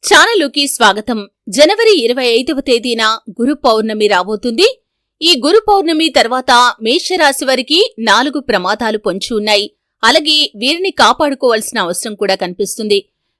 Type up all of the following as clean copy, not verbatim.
ఛానలుకి స్వాగతం. జనవరి 25వ తేదీన గురు పౌర్ణమి రాబోతుంది. ఈ గురు పౌర్ణమి తర్వాత మేషరాశి వారికి 4 ప్రమాదాలు పొంచి ఉన్నాయి. అలాగే వీరిని కాపాడుకోవాల్సిన అవసరం కూడా కనిపిస్తుంది.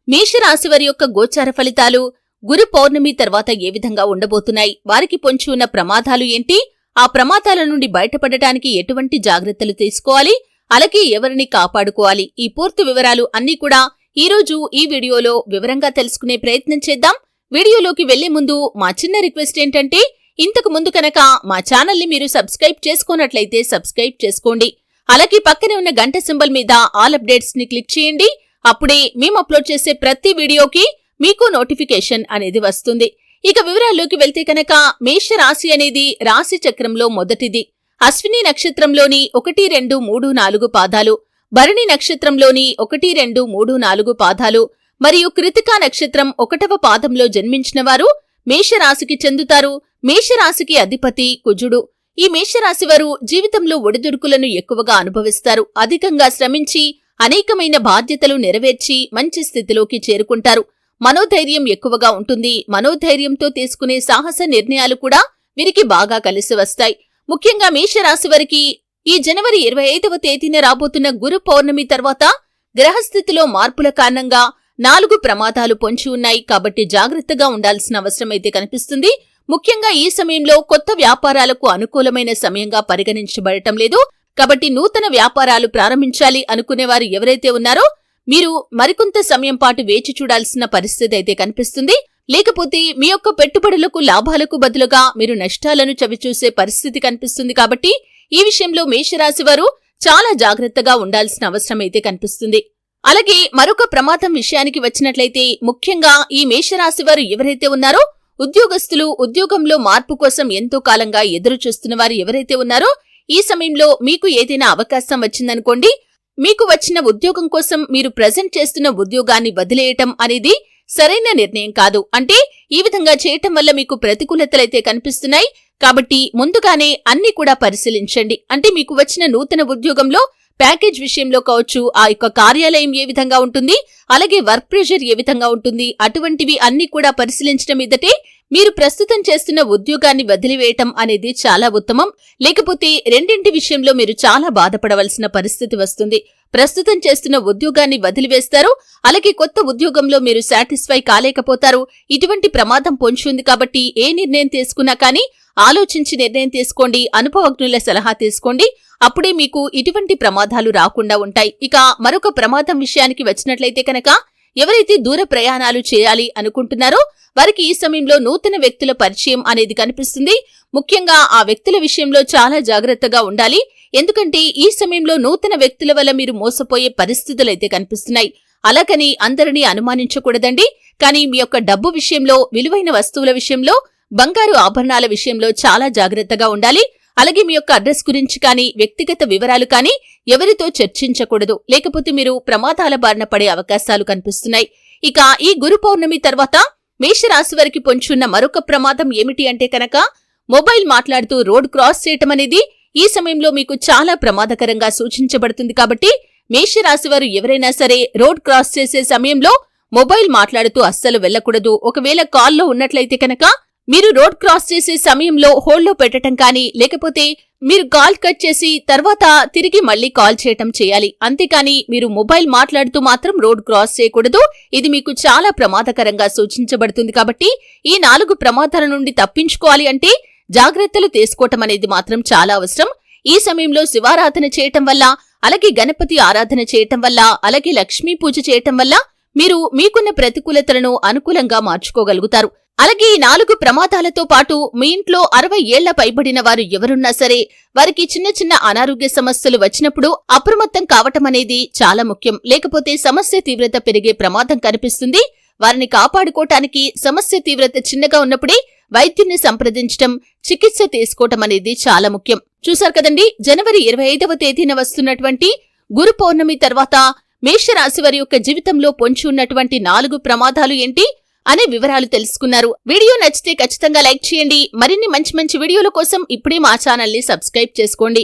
మేషరాశి వారి యొక్క గోచార ఫలితాలు గురు పౌర్ణమి తర్వాత ఏ విధంగా ఉండబోతున్నాయి, వారికి పొంచి ఉన్న ప్రమాదాలు ఏంటి, ఆ ప్రమాదాల నుండి బయటపడటానికి ఎటువంటి జాగ్రత్తలు తీసుకోవాలి, అలాగే ఎవరిని కాపాడుకోవాలి, ఈ పూర్తి వివరాలు అన్నీ కూడా ఈ రోజు ఈ వీడియోలో వివరంగా తెలుసుకునే ప్రయత్నం చేద్దాం. వీడియోలోకి వెళ్లే ముందు మా చిన్న రిక్వెస్ట్ ఏంటంటే, ఇంతకు ముందు కనుక మా ఛానల్ ని మీరు సబ్స్క్రైబ్ చేసుకున్నట్లయితే సబ్స్క్రైబ్ చేసుకోండి. అలాగే పక్కనే ఉన్న గంట సింబల్ మీద ఆల్ అప్డేట్స్ ని క్లిక్ చేయండి. అప్పుడే మేము అప్లోడ్ చేసే ప్రతి వీడియోకి మీకు నోటిఫికేషన్ అనేది వస్తుంది. ఇక వివరాల్లోకి వెళ్తే కనుక మేషరాశి అనేది రాశి చక్రంలో మొదటిది. అశ్విని నక్షత్రంలోని 1, 2, 3, 4 పాదాలు, భరణి నక్షత్రంలోని 1, 2, 3, 4 పాదాలు మరియు కృతికా నక్షత్రం 1వ పాదంలో జన్మించిన వారు మేషరాశికి చెందుతారు. మేషరాశికి అధిపతి కుజుడు. ఈ మేషరాశి వారు జీవితంలో ఒడిదుడుకులను ఎక్కువగా అనుభవిస్తారు. అధికంగా శ్రమించి అనేకమైన బాధ్యతలు నెరవేర్చి మంచి స్థితిలోకి చేరుకుంటారు. మనోధైర్యం ఎక్కువగా ఉంటుంది. మనోధైర్యంతో తీసుకునే సాహస నిర్ణయాలు కూడా వీరికి బాగా కలిసి వస్తాయి. ముఖ్యంగా మేషరాశి వారికి ఈ జనవరి 25వ తేదీన రాబోతున్న గురు పౌర్ణమి తర్వాత గ్రహస్థితిలో మార్పుల కారణంగా 4 ప్రమాదాలు పొంచి ఉన్నాయి. కాబట్టి జాగ్రత్తగా ఉండాల్సిన అవసరమైతే కనిపిస్తుంది. ముఖ్యంగా ఈ సమయంలో కొత్త వ్యాపారాలకు అనుకూలమైన సమయంగా పరిగణించబడటం లేదు. కాబట్టి నూతన వ్యాపారాలు ప్రారంభించాలి అనుకునేవారు ఎవరైతే ఉన్నారో మీరు మరికొంత సమయం పాటు వేచి చూడాల్సిన పరిస్థితి అయితే కనిపిస్తుంది. లేకపోతే మీ యొక్క పెట్టుబడులకు లాభాలకు బదులుగా మీరు నష్టాలను చవిచూసే పరిస్థితి కనిపిస్తుంది. కాబట్టి ఈ విషయంలో మేషరాశి వారు చాలా జాగ్రత్తగా ఉండాల్సిన అవసరం అయితే కనిపిస్తుంది. అలాగే మరొక ప్రమాదం విషయానికి వచ్చినట్లయితే, ముఖ్యంగా ఈ మేషరాశి వారు ఎవరైతే ఉన్నారో ఉద్యోగస్తులు, ఉద్యోగంలో మార్పు కోసం ఎంతో కాలంగా ఎదురు చూస్తున్న వారు ఎవరైతే ఉన్నారో ఈ సమయంలో మీకు ఏదైనా అవకాశం వచ్చిందనుకోండి, మీకు వచ్చిన ఉద్యోగం కోసం మీరు ప్రెజెంట్ చేస్తున్న ఉద్యోగాన్ని వదిలేయటం అనేది సరైన నిర్ణయం కాదు. అంటే ఈ విధంగా చేయటం వల్ల మీకు ప్రతికూలతలైతే కనిపిస్తున్నాయి. కాబట్టి ముందుగానే అన్ని కూడా పరిశీలించండి. అంటే మీకు వచ్చిన నూతన ఉద్యోగంలో ప్యాకేజ్ విషయంలో కావచ్చు, ఆ యొక్క కార్యాలయం ఏ విధంగా ఉంటుంది, అలాగే వర్క్ ప్రెషర్ ఏ విధంగా ఉంటుంది, అటువంటివి అన్ని కూడా పరిశీలించడం మీదటే మీరు ప్రస్తుతం చేస్తున్న ఉద్యోగాన్ని వదిలివేయటం అనేది చాలా ఉత్తమం. లేకపోతే రెండింటి విషయంలో మీరు చాలా బాధపడవలసిన పరిస్థితి వస్తుంది. ప్రస్తుతం చేస్తున్న ఉద్యోగాన్ని వదిలివేస్తారు, అలాగే కొత్త ఉద్యోగంలో మీరు సాటిస్ఫై కాలేకపోతారు. ఇటువంటి ప్రమాదం పొంచి ఉంది. కాబట్టి ఏ నిర్ణయం తీసుకున్నా కానీ ఆలోచించి నిర్ణయం తీసుకోండి. అనుభవజ్ఞుల సలహా తీసుకోండి. అప్పుడే మీకు ఇటువంటి ప్రమాదాలు రాకుండా ఉంటాయి. ఇక మరొక ప్రమాదం విషయానికి వచ్చినట్లయితే కనుక, ఎవరైతే దూర ప్రయాణాలు చేయాలి అనుకుంటున్నారో వారికి ఈ సమయంలో నూతన వ్యక్తుల పరిచయం అనేది కనిపిస్తుంది. ముఖ్యంగా ఆ వ్యక్తుల విషయంలో చాలా జాగ్రత్తగా ఉండాలి. ఎందుకంటే ఈ సమయంలో నూతన వ్యక్తుల వల్ల మీరు మోసపోయే పరిస్థితులైతే కనిపిస్తున్నాయి. అలాగని అందరినీ అనుమానించకూడదండి. కానీ మీ యొక్క డబ్బు విషయంలో, విలువైన వస్తువుల విషయంలో, బంగారు ఆభరణాల విషయంలో చాలా జాగ్రత్తగా ఉండాలి. అలాగే మీ యొక్క అడ్రస్ గురించి కానీ, వ్యక్తిగత వివరాలు కానీ ఎవరితో చర్చించకూడదు. లేకపోతే మీరు ప్రమాదాల బారిన పడే అవకాశాలు కనిపిస్తున్నాయి. ఇక ఈ గురు పౌర్ణమి తర్వాత మేషరాశి వారికి పొంచున్న మరొక ప్రమాదం ఏమిటి అంటే కనుక, మొబైల్ మాట్లాడుతూ రోడ్ క్రాస్ చేయటం అనేది ఈ సమయంలో మీకు చాలా ప్రమాదకరంగా సూచించబడుతుంది. కాబట్టి మేషరాశి వారు ఎవరైనా సరే రోడ్ క్రాస్ చేసే సమయంలో మొబైల్ మాట్లాడుతూ అస్సలు వెళ్లకూడదు. ఒకవేళ కాల్లో ఉన్నట్లయితే కనుక మీరు రోడ్ క్రాస్ చేసే సమయంలో హోల్డ్లో పెట్టడం కానీ, లేకపోతే మీరు కాల్ కట్ చేసి తర్వాత తిరిగి మళ్లీ కాల్ చేయటం చేయాలి. అంతేకాని మీరు మొబైల్ మాట్లాడుతూ మాత్రం రోడ్ క్రాస్ చేయకూడదు. ఇది మీకు చాలా ప్రమాదకరంగా సూచించబడుతుంది. కాబట్టి ఈ 4 ప్రమాదాల నుండి తప్పించుకోవాలి అంటే జాగ్రత్తలు తీసుకోవటం అనేది మాత్రం చాలా అవసరం. ఈ సమయంలో శివారాధన చేయటం వల్ల, అలాగే గణపతి ఆరాధన చేయటం వల్ల, అలాగే లక్ష్మీ పూజ చేయటం వల్ల మీరు మీకున్న ప్రతికూలతలను అనుకూలంగా మార్చుకోగలుగుతారు. అలాగే ఈ 4 ప్రమాదాలతో పాటు మీ ఇంట్లో 60 ఏళ్ల పైబడిన వారు ఎవరున్నా సరే వారికి చిన్న చిన్న అనారోగ్య సమస్యలు వచ్చినప్పుడు అప్రమత్తం కావటం అనేది చాలా ముఖ్యం. లేకపోతే సమస్య తీవ్రత పెరిగే ప్రమాదం కనిపిస్తుంది. వారిని కాపాడుకోవటానికి సమస్య తీవ్రత చిన్నగా ఉన్నప్పుడే వైద్యుని సంప్రదించటం, చికిత్స తీసుకోవటం అనేది చాలా ముఖ్యం. చూశారు కదండి, జనవరి 25వ తేదీన వస్తున్నటువంటి గురు పౌర్ణమి తర్వాత మేషరాశి వారి యొక్క జీవితంలో పొంచి ఉన్నటువంటి 4 ప్రమాదాలు ఏంటి అనే వివరాలు తెలుసుకున్నారు. వీడియో నచ్చితే ఖచ్చితంగా లైక్ చేయండి. మరిన్ని మంచి మంచి వీడియోల కోసం ఇప్పుడే మా ఛానల్ ని సబ్స్క్రైబ్ చేసుకోండి.